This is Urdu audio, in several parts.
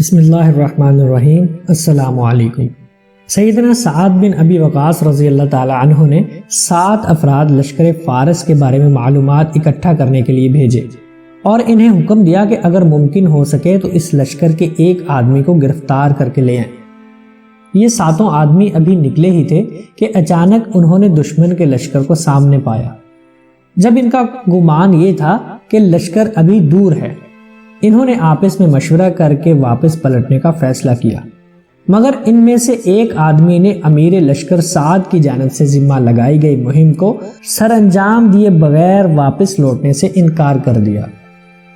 بسم اللہ الرحمن الرحیم۔ السلام علیکم۔ سیدنا سعد بن ابی وقاص رضی اللہ تعالی عنہ نے 7 افراد لشکر فارس کے بارے میں معلومات اکٹھا کرنے کے لیے بھیجے اور انہیں حکم دیا کہ اگر ممکن ہو سکے تو اس لشکر کے ایک آدمی کو گرفتار کر کے لے آئیں۔ یہ 7 آدمی ابھی نکلے ہی تھے کہ اچانک انہوں نے دشمن کے لشکر کو سامنے پایا۔ جب ان کا گمان یہ تھا کہ لشکر ابھی دور ہے، انہوں نے آپس میں مشورہ کر کے واپس پلٹنے کا فیصلہ کیا، مگر ان میں سے ایک آدمی نے امیر لشکر سعد کی جانب سے ذمہ لگائی گئی مہم کو سر انجام دیے بغیر واپس لوٹنے سے انکار کر دیا،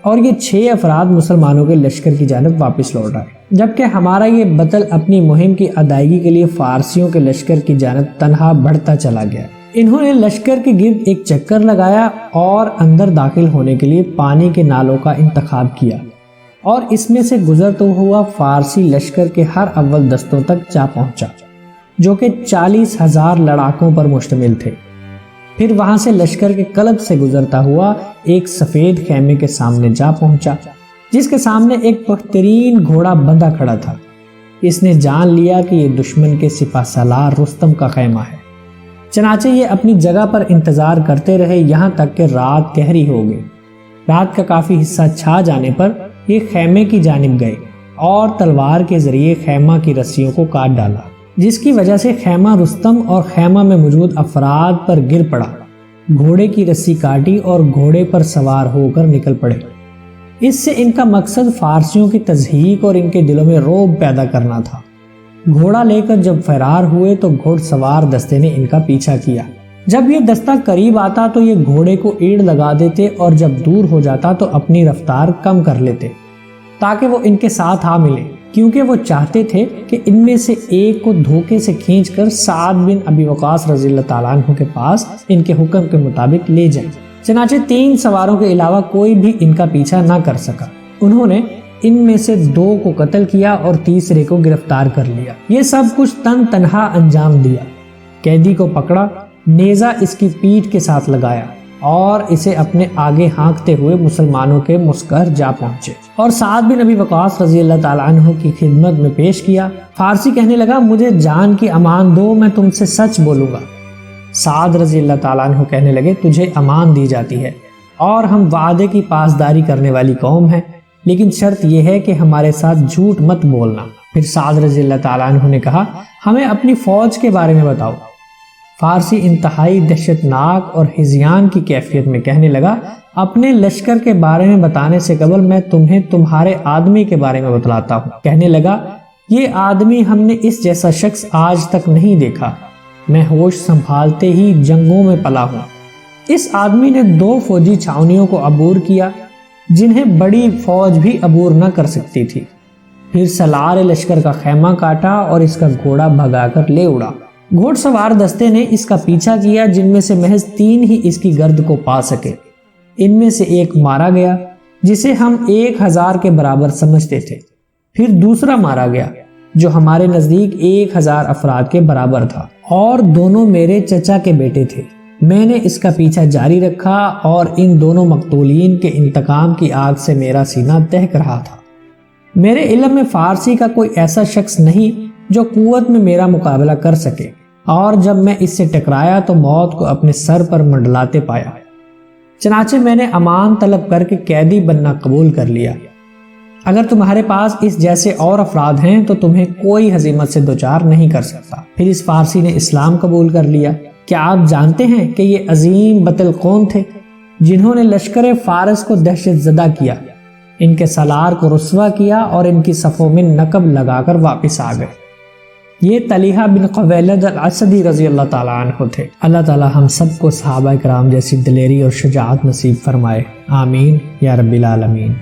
اور یہ 6 افراد مسلمانوں کے لشکر کی جانب واپس لوٹ آئے، جبکہ ہمارا یہ بطل اپنی مہم کی ادائیگی کے لیے فارسیوں کے لشکر کی جانب تنہا بڑھتا چلا گیا۔ انہوں نے لشکر کے گرد ایک چکر لگایا اور اندر داخل ہونے کے لیے پانی کے نالوں کا انتخاب کیا، اور اس میں سے گزرتا ہوا فارسی لشکر کے ہر اول دستوں تک جا پہنچا، جو کہ 40,000 لڑاکوں پر مشتمل تھے۔ پھر وہاں سے لشکر کے قلب سے گزرتا ہوا ایک سفید خیمے کے سامنے جا پہنچا، جس کے سامنے ایک بہترین گھوڑا بندھا کھڑا تھا۔ اس نے جان لیا کہ یہ دشمن کے سپہ سالار رستم کا خیمہ ہے، چنانچہ یہ اپنی جگہ پر انتظار کرتے رہے یہاں تک کہ رات گہری ہو گئی۔ رات کا کافی حصہ چھا جانے پر یہ خیمے کی جانب گئے اور تلوار کے ذریعے خیمہ کی رسیوں کو کاٹ ڈالا، جس کی وجہ سے خیمہ رستم اور خیمہ میں موجود افراد پر گر پڑا۔ گھوڑے کی رسی کاٹی اور گھوڑے پر سوار ہو کر نکل پڑے۔ اس سے ان کا مقصد فارسیوں کی تضحیک اور ان کے دلوں میں رعب پیدا کرنا تھا۔ گھوڑا لے کر جب فرار ہوئے تو گھوڑ سوار دستے نے ان کا پیچھا کیا۔ جب یہ دستہ قریب آتا تو یہ گھوڑے کو ایڑ لگا دیتے، اور جب دور ہو جاتا تو اپنی رفتار کم کر لیتے تاکہ وہ ان کے ساتھ آ ملے، کیونکہ وہ چاہتے تھے کہ ان میں سے ایک کو دھوکے سے کھینچ کر سعد بن ابی وقاص رضی اللہ تعالیٰ عنہ کے پاس ان کے حکم کے مطابق لے جائیں۔ چنانچہ 3 سواروں کے علاوہ کوئی بھی ان کا پیچھا نہ کر سکا۔ انہوں نے ان میں سے 2 کو قتل کیا اور تیسرے کو گرفتار کر لیا۔ یہ سب کچھ تنہا انجام دیا۔ قیدی کو پکڑا، نیزہ اس کی پیٹھ کے ساتھ لگایا اور اسے اپنے آگے ہانکتے ہوئے مسلمانوں کے مسکر جا پہنچے اور سعد بن ابی وقاص رضی اللہ تعالیٰ عنہ کی خدمت میں پیش کیا۔ فارسی کہنے لگا، مجھے جان کی امان دو، میں تم سے سچ بولوں گا۔ سعد رضی اللہ تعالیٰ عنہ کہنے لگے، تجھے امان دی جاتی ہے اور ہم وعدے کی پاسداری کرنے والی قوم ہیں، لیکن شرط یہ ہے کہ ہمارے ساتھ جھوٹ مت بولنا۔ پھر سعد رضی اللہ تعالیٰ عنہ نے کہا، ہمیں اپنی فوج کے بارے میں بتاؤ۔ فارسی انتہائی دہشت ناک اور ہذیان کی کیفیت میں کہنے لگا، اپنے لشکر کے بارے میں بتانے سے قبل میں تمہیں تمہارے آدمی کے بارے میں بتلاتا ہوں۔ کہنے لگا، یہ آدمی ہم نے اس جیسا شخص آج تک نہیں دیکھا، میں ہوش سنبھالتے ہی جنگوں میں پلا ہوں۔ اس آدمی نے 2 فوجی چھاونیوں کو عبور کیا جنہیں بڑی فوج بھی عبور نہ کر سکتی تھی، پھر سالار لشکر کا خیمہ کاٹا اور اس کا گھوڑا بھگا کر لے اڑا۔ گھوڑ سوار دستے نے اس کا پیچھا کیا، جن میں سے محض 3 ہی اس کی گرد کو پا سکے۔ ان میں سے ایک مارا گیا جسے ہم 1000 کے برابر سمجھتے تھے، پھر دوسرا مارا گیا جو ہمارے نزدیک 1000 افراد کے برابر تھا، اور دونوں میرے چچا کے بیٹے تھے۔ میں نے اس کا پیچھا جاری رکھا اور ان دونوں مقتولین کے انتقام کی آگ سے میرا سینہ دہک رہا تھا۔ میرے علم میں فارسی کا کوئی ایسا شخص نہیں جو قوت میں میرا مقابلہ کر سکے، اور جب میں اس سے ٹکرایا تو موت کو اپنے سر پر منڈلاتے پایا۔ چنانچہ میں نے امان طلب کر کے قیدی بننا قبول کر لیا۔ اگر تمہارے پاس اس جیسے اور افراد ہیں تو تمہیں کوئی ہزیمت سے دوچار نہیں کر سکتا۔ پھر اس فارسی نے اسلام قبول کر لیا۔ کیا آپ جانتے ہیں کہ یہ عظیم بطل کون تھے جنہوں نے لشکر فارس کو دہشت زدہ کیا، ان کے سالار کو رسوا کیا اور ان کی صفوں میں نقب لگا کر واپس آ گئے؟ یہ طلحہ بن خویلد الاسدی رضی اللہ تعالیٰ عنہ تھے۔ اللہ تعالیٰ ہم سب کو صحابہ کرام جیسی دلیری اور شجاعت نصیب فرمائے، آمین یا رب العالمین۔